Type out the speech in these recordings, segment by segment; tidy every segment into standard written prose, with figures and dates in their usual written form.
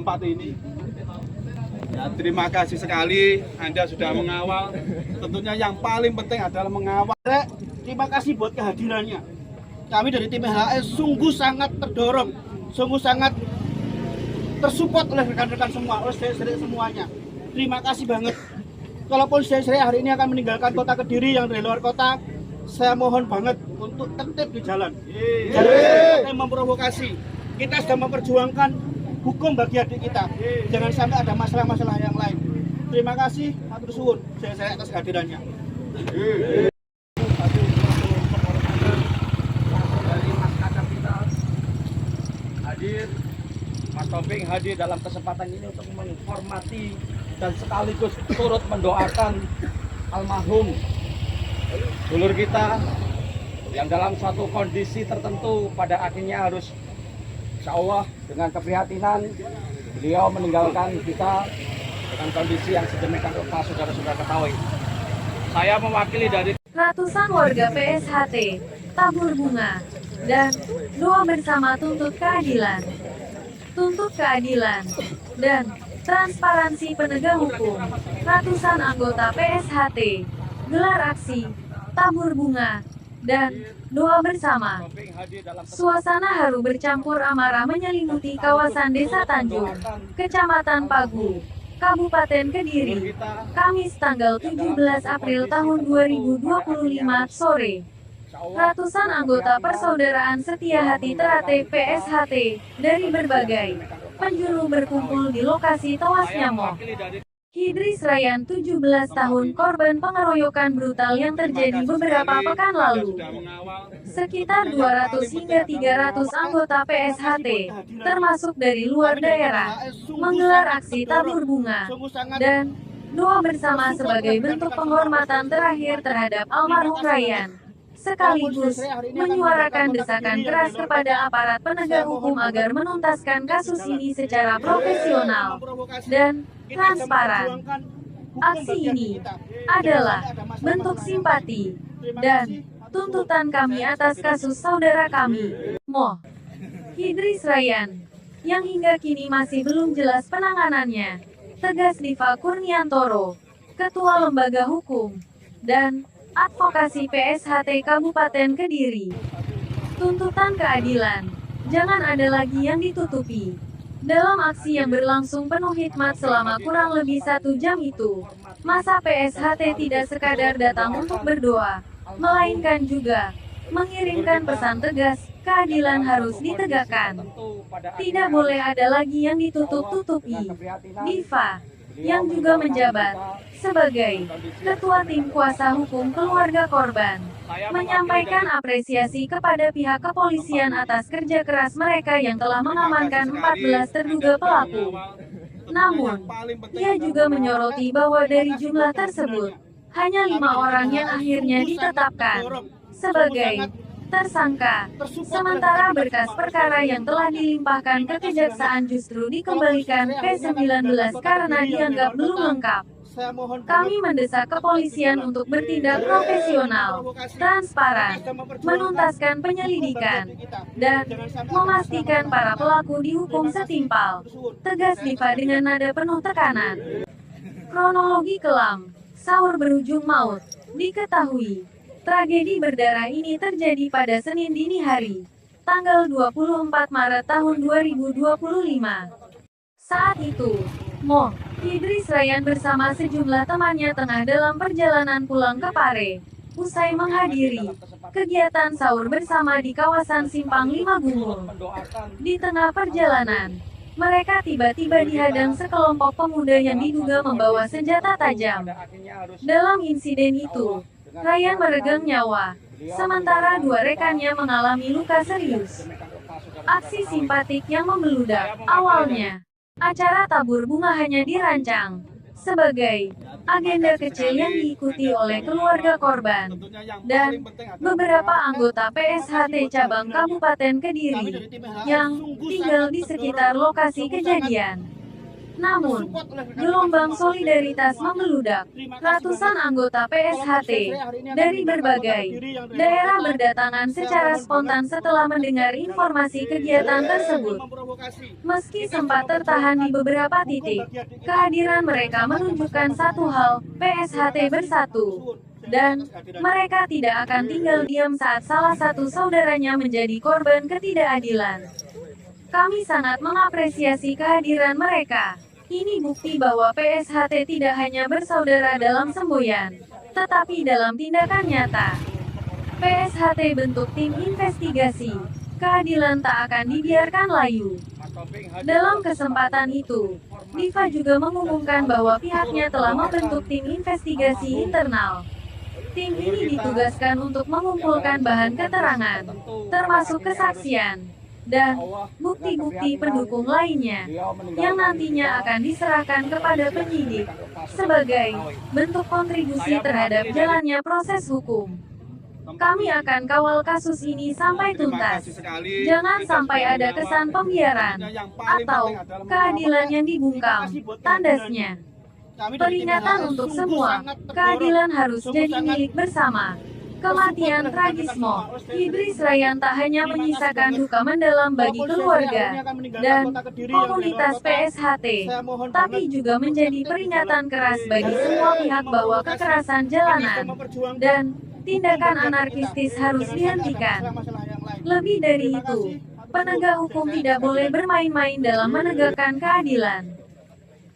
tempat ini. Ya, terima kasih sekali Anda sudah mengawal. Tentunya yang paling penting adalah mengawal. Terima kasih buat kehadirannya. Kami dari tim HLS sungguh sangat terdorong, sungguh sangat tersupport oleh rekan-rekan semua, oleh saudara semuanya. Terima kasih banget. Kalaupun saya hari ini akan meninggalkan kota Kediri yang dari luar kota, saya mohon banget untuk tertib di jalan. Jangan sampai memprovokasi. Kita sudah memperjuangkan hukum bagi adik kita. Jangan sampai ada masalah-masalah yang lain. Terima kasih, matur suwun saya atas kehadirannya. Dari Mas Kadam kita hadir, Mas Topeng hadir dalam kesempatan ini untuk menghormati dan sekaligus turut mendoakan almarhum dulur kita yang dalam suatu kondisi tertentu pada akhirnya harus, insya Allah dengan keprihatinan beliau meninggalkan kita dengan kondisi yang sedemikian rupa. Saudara-saudara ketahui, saya mewakili dari ratusan warga PSHT tabur bunga dan doa bersama tuntut keadilan dan transparansi penegak hukum. Ratusan anggota PSHT gelar aksi tabur bunga dan doa bersama. Suasana haru bercampur amarah menyelimuti kawasan Desa Tanjung, Kecamatan Pagu, Kabupaten Kediri, Kamis tanggal 17 April tahun 2025 sore. Ratusan anggota persaudaraan setia hati Terate PSHT dari berbagai penjuru berkumpul di lokasi tewasnya Moh Hidris Ryan 17 tahun, korban pengeroyokan brutal yang terjadi beberapa pekan lalu. Sekitar 200 hingga 300 anggota PSHT, termasuk dari luar daerah, menggelar aksi tabur bunga dan doa bersama sebagai bentuk penghormatan terakhir terhadap almarhum Ryan, sekaligus menyuarakan desakan keras kepada aparat penegak hukum agar menuntaskan kasus ini secara profesional dan transparan. Aksi ini adalah bentuk simpati dan tuntutan kami atas kasus saudara kami, Moh Hidris Ryan, yang hingga kini masih belum jelas penanganannya, tegas Diva Kurniantoro, Ketua Lembaga Hukum dan Advokasi PSHT Kabupaten Kediri. Tuntutan keadilan, jangan ada lagi yang ditutupi. Dalam aksi yang berlangsung penuh hikmat selama kurang lebih 1 jam itu, masa PSHT tidak sekadar datang untuk berdoa, melainkan juga mengirimkan pesan tegas, keadilan harus ditegakkan. Tidak boleh ada lagi yang ditutup-tutupi. Diva, yang juga menjabat sebagai Ketua Tim Kuasa Hukum Keluarga Korban, menyampaikan apresiasi kepada pihak kepolisian atas kerja keras mereka yang telah mengamankan 14 terduga pelaku. Namun, ia juga menyoroti bahwa dari jumlah tersebut, hanya 5 orang yang akhirnya ditetapkan sebagai tersangka, sementara berkas perkara yang telah dilimpahkan ke Kejaksaan justru dikembalikan ke 19 karena dianggap belum lengkap. Kami mendesak kepolisian untuk bertindak profesional, transparan, menuntaskan penyelidikan, dan memastikan para pelaku dihukum setimpal. Tegas Diva dengan nada penuh tekanan. Kronologi kelam, sahur berujung maut, diketahui. Tragedi berdarah ini terjadi pada Senin dini hari, tanggal 24 Maret tahun 2025. Saat itu, Moh Hidris Ryan bersama sejumlah temannya tengah dalam perjalanan pulang ke Pare, usai menghadiri kegiatan sahur bersama di kawasan Simpang 5 Gunung. Di tengah perjalanan, mereka tiba-tiba dihadang sekelompok pemuda yang diduga membawa senjata tajam. Dalam insiden itu, Ryan meregang nyawa, sementara 2 rekannya mengalami luka serius. Aksi simpatik yang membeludak. Awalnya, acara tabur bunga hanya dirancang sebagai agenda kecil yang diikuti oleh keluarga korban dan beberapa anggota PSHT cabang Kabupaten Kediri yang tinggal di sekitar lokasi kejadian. Namun, gelombang solidaritas membeludak. Ratusan anggota PSHT dari berbagai daerah berdatangan secara spontan setelah mendengar informasi kegiatan tersebut. Meski sempat tertahan di beberapa titik, kehadiran mereka menunjukkan satu hal, PSHT bersatu. Dan, mereka tidak akan tinggal diam saat salah satu saudaranya menjadi korban ketidakadilan. Kami sangat mengapresiasi kehadiran mereka. Ini bukti bahwa PSHT tidak hanya bersaudara dalam semboyan, tetapi dalam tindakan nyata. PSHT bentuk tim investigasi. Keadilan tak akan dibiarkan layu. Dalam kesempatan itu, Diva juga mengumumkan bahwa pihaknya telah membentuk tim investigasi internal. Tim ini ditugaskan untuk mengumpulkan bahan keterangan, termasuk kesaksian, dan bukti-bukti pendukung lainnya, yang nantinya akan diserahkan kepada penyidik, sebagai bentuk kontribusi terhadap jalannya proses hukum. Kami akan kawal kasus ini sampai tuntas. Jangan sampai ada kesan pembiaran, atau keadilan yang dibungkam, tandasnya. Peringatan untuk semua, keadilan harus jadi milik bersama. Kematian tragismo Idris Rayyan tak hanya menyisakan duka mendalam bagi keluarga dan komunitas PSHT, tapi juga menjadi peringatan keras bagi semua pihak bahwa kekerasan jalanan dan tindakan anarkistis harus dihentikan. Lebih dari itu, penegak hukum tidak boleh bermain-main dalam menegakkan keadilan.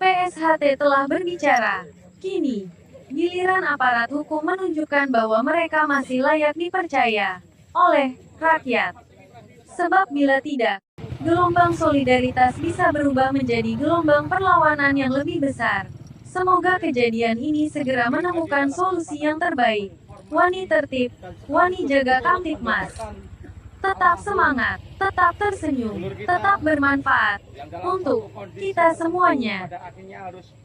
PSHT telah berbicara. Kini, giliran aparat hukum menunjukkan bahwa mereka masih layak dipercaya oleh rakyat. Sebab bila tidak, gelombang solidaritas bisa berubah menjadi gelombang perlawanan yang lebih besar. Semoga kejadian ini segera menemukan solusi yang terbaik. Wani tertib, wani jaga Kamtibmas. Tetap semangat, tetap tersenyum, tetap bermanfaat untuk kita semuanya. Pada akhirnya harus